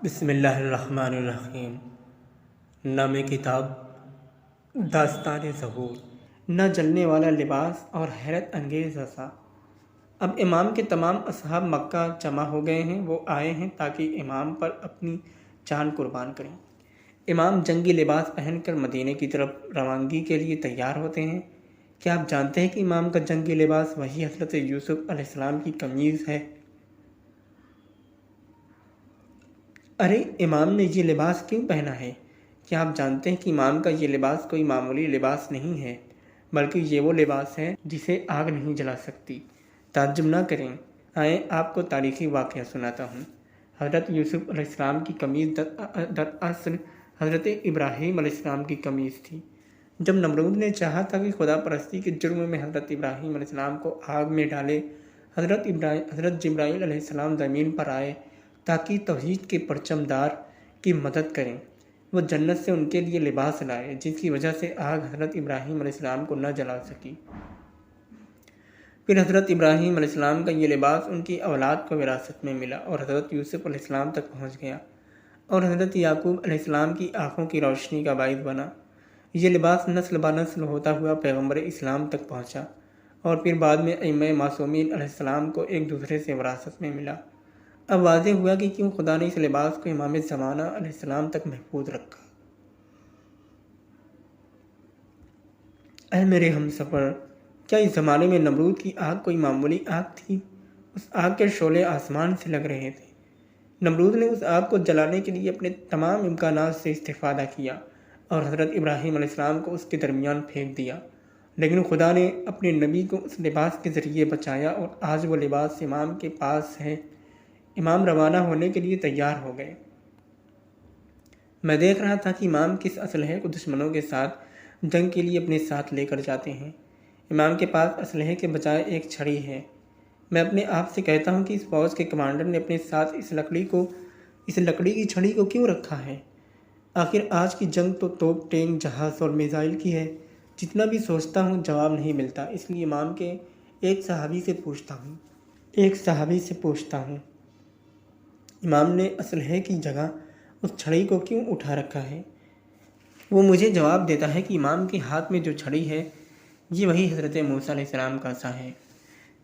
بسم اللہ الرحمن الرحیم۔ نام کتاب داستان ظہور۔ نہ جلنے والا لباس اور حیرت انگیز عصا۔ اب امام کے تمام اصحاب مکہ جمع ہو گئے ہیں۔ وہ آئے ہیں تاکہ امام پر اپنی جان قربان کریں۔ امام جنگی لباس پہن کر مدینے کی طرف روانگی کے لیے تیار ہوتے ہیں۔ کیا آپ جانتے ہیں کہ امام کا جنگی لباس وہی حضرت یوسف علیہ السلام کی قمیض ہے؟ ارے امام نے یہ لباس کیوں پہنا ہے؟ کیا آپ جانتے ہیں کہ امام کا یہ لباس کوئی معمولی لباس نہیں ہے، بلکہ یہ وہ لباس ہے جسے آگ نہیں جلا سکتی؟ تعجب نہ کریں، آئیں آپ کو تاریخی واقعہ سناتا ہوں۔ حضرت یوسف علیہ السلام کی قمیض دراصل حضرت ابراہیم علیہ السلام کی قمیض تھی۔ جب نمرود نے چاہا تھا کہ خدا پرستی کے جرم میں حضرت ابراہیم علیہ السلام کو آگ میں ڈالے، حضرت جبرائیل علیہ السلام زمین پر آئے تاکہ توحید کے پرچم دار کی مدد کریں۔ وہ جنت سے ان کے لیے لباس لائے، جس کی وجہ سے آگ حضرت ابراہیم علیہ السلام کو نہ جلا سکی۔ پھر حضرت ابراہیم علیہ السلام کا یہ لباس ان کی اولاد کو وراثت میں ملا اور حضرت یوسف علیہ السلام تک پہنچ گیا اور حضرت یعقوب علیہ السلام کی آنکھوں کی روشنی کا باعث بنا۔ یہ لباس نسل بہ نسل ہوتا ہوا پیغمبر اسلام تک پہنچا اور پھر بعد میں ائمہ معصومین علیہ السلام کو ایک دوسرے سے وراثت میں ملا۔ اب واضح ہوا کہ کیوں خدا نے اس لباس کو امام زمانہ علیہ السلام تک محفوظ رکھا۔ اے میرے ہم سفر، کیا اس زمانے میں نمرود کی آگ کوئی معمولی آگ تھی؟ اس آگ کے شعلے آسمان سے لگ رہے تھے۔ نمرود نے اس آگ کو جلانے کے لیے اپنے تمام امکانات سے استفادہ کیا اور حضرت ابراہیم علیہ السلام کو اس کے درمیان پھینک دیا، لیکن خدا نے اپنے نبی کو اس لباس کے ذریعے بچایا اور آج وہ لباس امام کے پاس ہے۔ امام روانہ ہونے کے لیے تیار ہو گئے۔ میں دیکھ رہا تھا کہ امام کس اسلحے کو دشمنوں کے ساتھ جنگ کے لیے اپنے ساتھ لے کر جاتے ہیں۔ امام کے پاس اسلحے کے بجائے ایک چھڑی ہے۔ میں اپنے آپ سے کہتا ہوں کہ اس فوج کے کمانڈر نے اپنے ساتھ اس لکڑی کی چھڑی کو کیوں رکھا ہے؟ آخر آج کی جنگ تو توپ، ٹینک، جہاز اور میزائل کی ہے۔ جتنا بھی سوچتا ہوں جواب نہیں ملتا، اس لیے امام کے ایک صحابی سے پوچھتا ہوں امام نے اسلحے کی جگہ اس چھڑی کو کیوں اٹھا رکھا ہے؟ وہ مجھے جواب دیتا ہے کہ امام کے ہاتھ میں جو چھڑی ہے یہ وہی حضرت موسیٰ علیہ السلام کا عصا ہے۔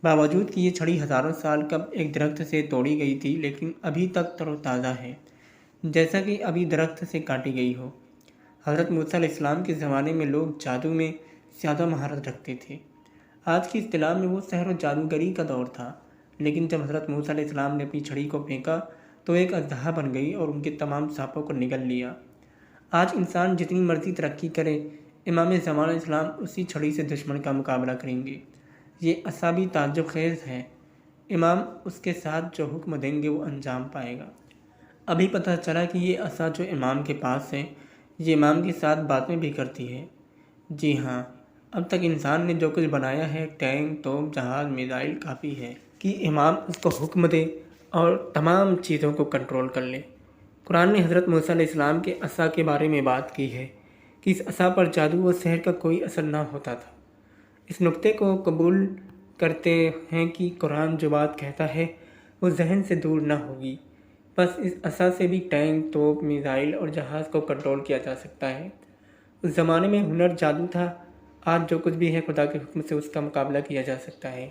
باوجود کہ یہ چھڑی ہزاروں سال قبل ایک درخت سے توڑی گئی تھی، لیکن ابھی تک تر و تازہ ہے، جیسا کہ ابھی درخت سے کاٹی گئی ہو۔ حضرت موسیٰ علیہ السلام کے زمانے میں لوگ جادو میں زیادہ مہارت رکھتے تھے۔ آج کی اصطلاح میں وہ سحر و جادوگری کا دور تھا، لیکن جب حضرت موسیٰ علیہ السلام نے اپنی چھڑی کو پھینکا تو ایک اژدہا بن گئی اور ان کے تمام سانپوں کو نگل لیا۔ آج انسان جتنی مرضی ترقی کرے، امام زمانہ علیہ السلام اسی چھڑی سے دشمن کا مقابلہ کریں گے۔ یہ عصا بھی تعجب خیز ہے۔ امام اس کے ساتھ جو حکم دیں گے وہ انجام پائے گا۔ ابھی پتہ چلا کہ یہ عصا جو امام کے پاس ہے یہ امام کے ساتھ باتیں بھی کرتی ہے۔ جی ہاں، اب تک انسان نے جو کچھ بنایا ہے، ٹینک، توپ، جہاز، میزائل، کافی ہے کہ امام اس کو حکم دے اور تمام چیزوں کو کنٹرول کر لے۔ قرآن نے حضرت موسیٰ علیہ السلام کے عصا کے بارے میں بات کی ہے کہ اس عصا پر جادو و سحر کا کوئی اثر نہ ہوتا تھا۔ اس نقطے کو قبول کرتے ہیں کہ قرآن جو بات کہتا ہے وہ ذہن سے دور نہ ہوگی۔ بس اس عصا سے بھی ٹینک، توپ، میزائل اور جہاز کو کنٹرول کیا جا سکتا ہے۔ اس زمانے میں ہنر جادو تھا، آج جو کچھ بھی ہے خدا کے حکم سے اس کا مقابلہ کیا جا سکتا ہے۔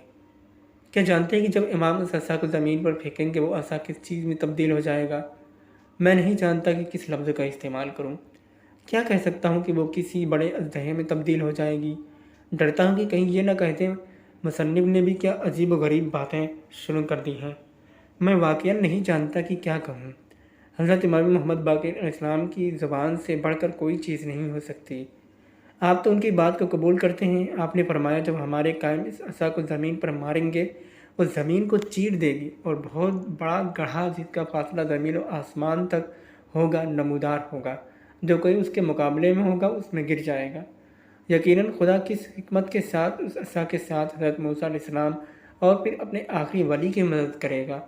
کیا جانتے ہیں کہ جب امام اس عصا کو زمین پر پھینکیں گے وہ عصا کس چیز میں تبدیل ہو جائے گا؟ میں نہیں جانتا کہ کس لفظ کا استعمال کروں۔ کیا کہہ سکتا ہوں کہ وہ کسی بڑے اژدہے میں تبدیل ہو جائے گی؟ ڈرتا ہوں کہ کہیں یہ نہ کہتے مصنف نے بھی کیا عجیب و غریب باتیں شروع کر دی ہیں۔ میں واقعاً نہیں جانتا کہ کیا کہوں۔ حضرت امام محمد باقر علیہ السلام کی زبان سے بڑھ کر کوئی چیز نہیں ہو سکتی۔ آپ تو ان کی بات کو قبول کرتے ہیں۔ آپ نے فرمایا جب ہمارے قائم اس عصا کو زمین پر ماریں گے وہ زمین کو چیر دے گی اور بہت بڑا گڑھا جس کا فاصلہ زمین و آسمان تک ہوگا نمودار ہوگا، جو کوئی اس کے مقابلے میں ہوگا اس میں گر جائے گا۔ یقیناً خدا کس حکمت کے ساتھ اس عصا کے ساتھ حضرت موسیٰ علیہ السلام اور پھر اپنے آخری ولی کی مدد کرے گا۔